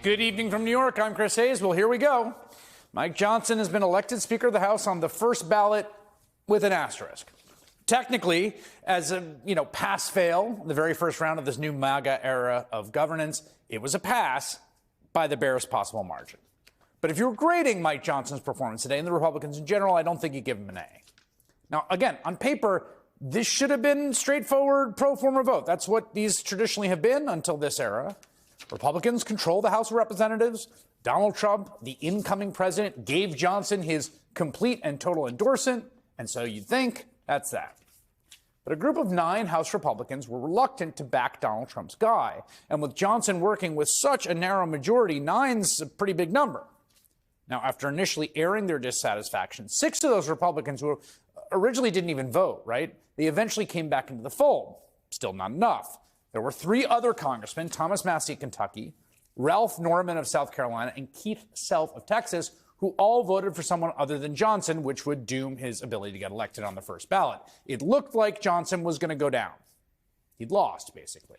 Good evening from New York. I'm Chris Hayes. Well, here we go. Mike Johnson has been elected Speaker of the House on the first ballot with an asterisk. Technically, as a, pass-fail, the very first round of this new MAGA era of governance, it was a pass by the barest possible margin. But if you were grading Mike Johnson's performance today and the Republicans in general, I don't think you'd give him an A. Now, again, on paper, this should have been straightforward pro forma vote. That's what these traditionally have been until this era. Republicans control the House of Representatives. Donald Trump, the incoming president, gave Johnson his complete and total endorsement. And so you'd think that's that. But a group of 9 House Republicans were reluctant to back Donald Trump's guy. And with Johnson working with such a narrow majority, 9's a pretty big number. Now, after initially airing their dissatisfaction, 6 of those Republicans who originally didn't even vote, right? They eventually came back into the fold. Still not enough. There were 3 other congressmen, Thomas Massie of Kentucky, Ralph Norman of South Carolina, and Keith Self of Texas, who all voted for someone other than Johnson, which would doom his ability to get elected on the first ballot. It looked like Johnson was going to go down. He'd lost, basically.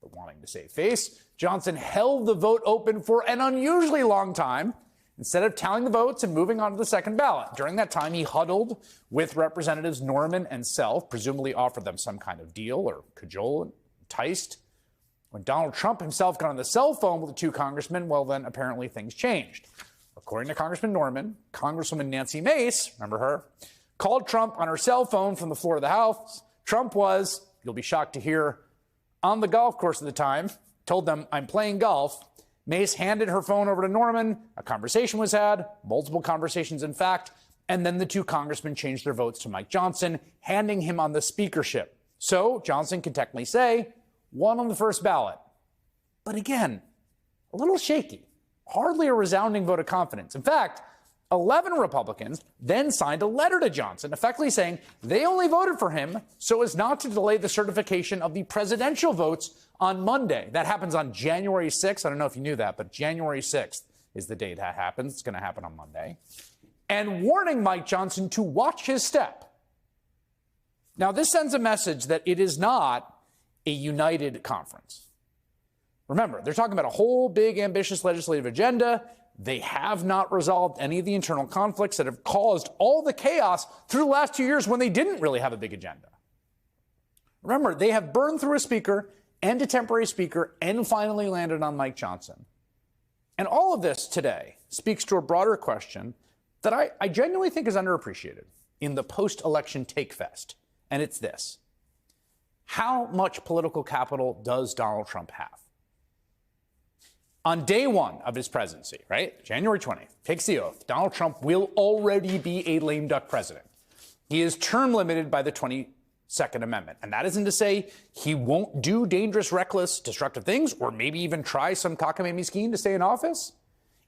But wanting to save face, Johnson held the vote open for an unusually long time, instead of tallying the votes and moving on to the second ballot. During that time, he huddled with Representatives Norman and Self, presumably offered them some kind of deal or cajole, enticed. When Donald Trump himself got on the cell phone with the 2 congressmen, well, then apparently things changed. According to Congressman Norman, Congresswoman Nancy Mace, remember her, called Trump on her cell phone from the floor of the House. Trump was, you'll be shocked to hear, on the golf course at the time, told them, "I'm playing golf." Mace handed her phone over to Norman. A conversation was had, multiple conversations, in fact, and then the 2 congressmen changed their votes to Mike Johnson, handing him on the speakership. So Johnson can technically say, won on the first ballot. But again, a little shaky. Hardly a resounding vote of confidence. In fact, 11 Republicans then signed a letter to Johnson, effectively saying they only voted for him so as not to delay the certification of the presidential votes on Monday. That happens on January 6th. I don't know if you knew that, but January 6th is the date that happens. It's going to happen on Monday. And warning Mike Johnson to watch his step. Now, this sends a message that it is not a united conference. Remember, they're talking about a whole big, ambitious legislative agenda. They have not resolved any of the internal conflicts that have caused all the chaos through the last 2 years when they didn't really have a big agenda. Remember, they have burned through a speaker and a temporary speaker and finally landed on Mike Johnson. And all of this today speaks to a broader question that I genuinely think is underappreciated in the post-election take-fest. And it's this. How much political capital does Donald Trump have? On day 1 of his presidency, right, January 20th, takes the oath, Donald Trump will already be a lame duck president. He is term limited by the 22nd Amendment. And that isn't to say he won't do dangerous, reckless, destructive things, or maybe even try some cockamamie scheme to stay in office.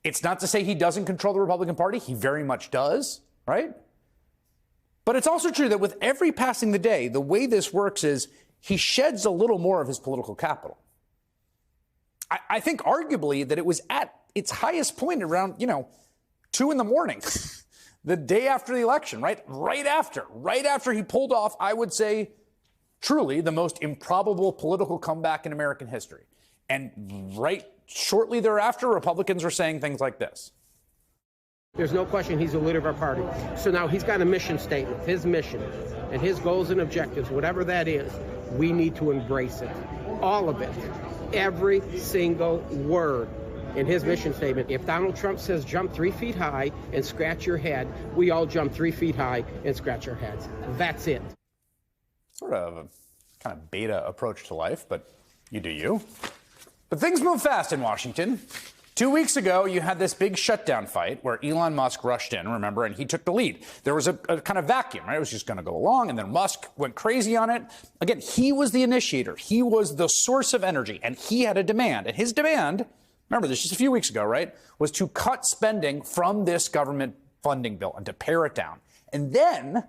It's not to say he doesn't control the Republican Party. He very much does, right? But it's also true that with every passing the day, the way this works is he sheds a little more of his political capital. I think arguably that it was at its highest point around, 2 in the morning, the day after the election, right? Right after he pulled off, I would say, truly the most improbable political comeback in American history. And right shortly thereafter, Republicans were saying things like this. There's no question he's the leader of our party. So now he's got a mission statement, his mission, and his goals and objectives, whatever that is, we need to embrace it. All of it. Every single word in his mission statement. If Donald Trump says jump 3 feet high and scratch your head, we all jump 3 feet high and scratch our heads. That's it. Sort of a kind of beta approach to life, but you do you. But things move fast in Washington. 2 weeks ago, you had this big shutdown fight where Elon Musk rushed in, remember, and he took the lead. There was a kind of vacuum, right? It was just going to go along, and then Musk went crazy on it. Again, he was the initiator. He was the source of energy, and he had a demand. And his demand, remember this just a few weeks ago, right, was to cut spending from this government funding bill and to pare it down. And then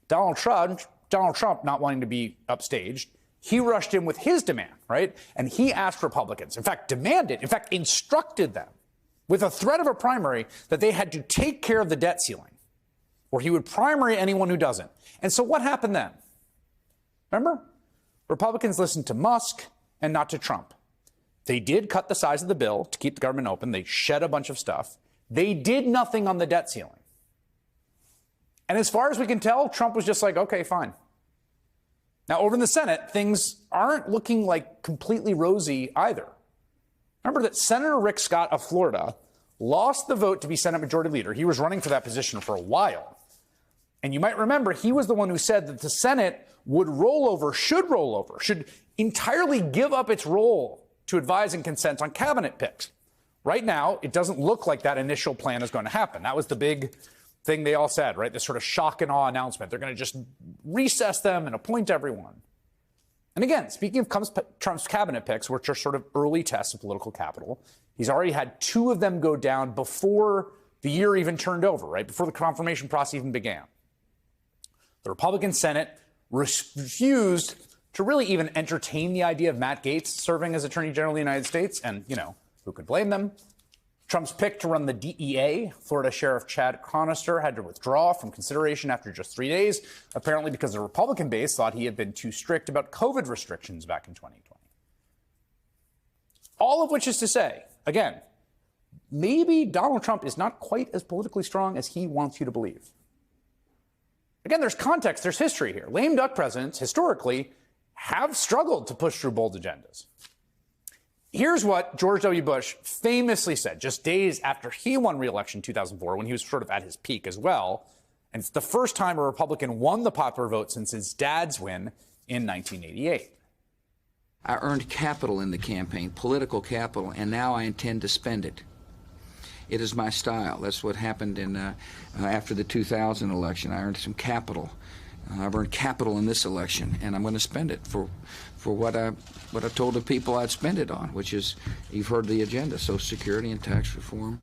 Donald Trump, not wanting to be upstaged, he rushed in with his demand, right? And he asked Republicans, in fact, instructed them with a threat of a primary that they had to take care of the debt ceiling or he would primary anyone who doesn't. And so what happened then? Remember? Republicans listened to Musk and not to Trump. They did cut the size of the bill to keep the government open. They shed a bunch of stuff. They did nothing on the debt ceiling. And as far as we can tell, Trump was just like, okay, fine. Now, over in the Senate, things aren't looking like completely rosy either. Remember that Senator Rick Scott of Florida lost the vote to be Senate Majority Leader. He was running for that position for a while. And you might remember he was the one who said that the Senate should entirely give up its role to advise and consent on cabinet picks. Right now, it doesn't look like that initial plan is going to happen. That was the big thing they all said, right? This sort of shock and awe announcement. They're going to just recess them and appoint everyone. And again, speaking of Trump's cabinet picks, which are sort of early tests of political capital, he's already had 2 of them go down before the year even turned over, right? Before the confirmation process even began. The Republican Senate refused to really even entertain the idea of Matt Gaetz serving as Attorney General of the United States. And, who could blame them? Trump's pick to run the DEA, Florida Sheriff Chad Chronister, had to withdraw from consideration after just 3 days, apparently because the Republican base thought he had been too strict about COVID restrictions back in 2020. All of which is to say, again, maybe Donald Trump is not quite as politically strong as he wants you to believe. Again, there's context, there's history here. Lame duck presidents, historically, have struggled to push through bold agendas. Here's what George W. Bush famously said just days after he won re-election in 2004, when he was sort of at his peak as well. And it's the first time a Republican won the popular vote since his dad's win in 1988. I earned capital in the campaign, political capital, and now I intend to spend it. It is my style. That's what happened after the 2000 election. I earned some capital. I've earned capital in this election, and I'm going to spend it for what I told the people I'd spend it on, which is, you've heard the agenda, Social Security and tax reform.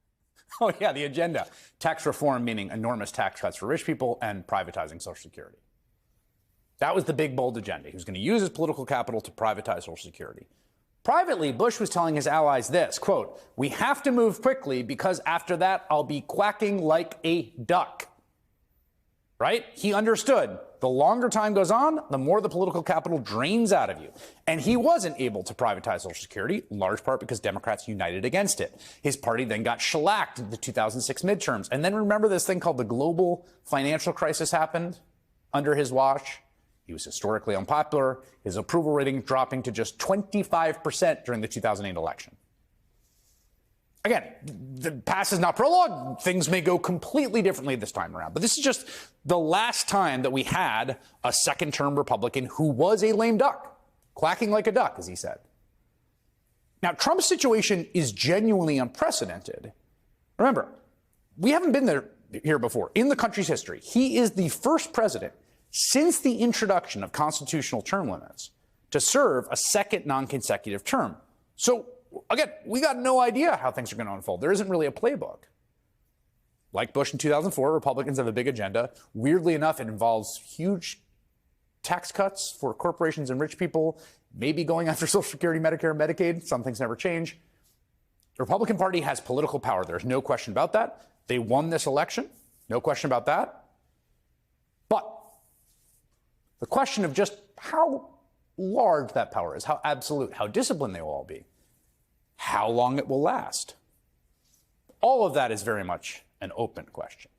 Oh, yeah, the agenda. Tax reform, meaning enormous tax cuts for rich people and privatizing Social Security. That was the big, bold agenda. He was going to use his political capital to privatize Social Security. Privately, Bush was telling his allies this, quote, "We have to move quickly because after that, I'll be quacking like a duck." Right? He understood the longer time goes on, the more the political capital drains out of you. And he wasn't able to privatize Social Security, in large part because Democrats united against it. His party then got shellacked in the 2006 midterms. And then remember this thing called the global financial crisis happened under his watch? He was historically unpopular, his approval rating dropping to just 25% during the 2008 election. Again, the past is not prologue. Things may go completely differently this time around. But this is just the last time that we had a second-term Republican who was a lame duck, quacking like a duck, as he said. Now, Trump's situation is genuinely unprecedented. Remember, we haven't been here before. In the country's history, he is the first president since the introduction of constitutional term limits to serve a second non-consecutive term. So, again, we got no idea how things are going to unfold. There isn't really a playbook. Like Bush in 2004, Republicans have a big agenda. Weirdly enough, it involves huge tax cuts for corporations and rich people, maybe going after Social Security, Medicare, and Medicaid. Some things never change. The Republican Party has political power. There's no question about that. They won this election. No question about that. But the question of just how large that power is, how absolute, how disciplined they will all be, how long it will last, all of that is very much an open question.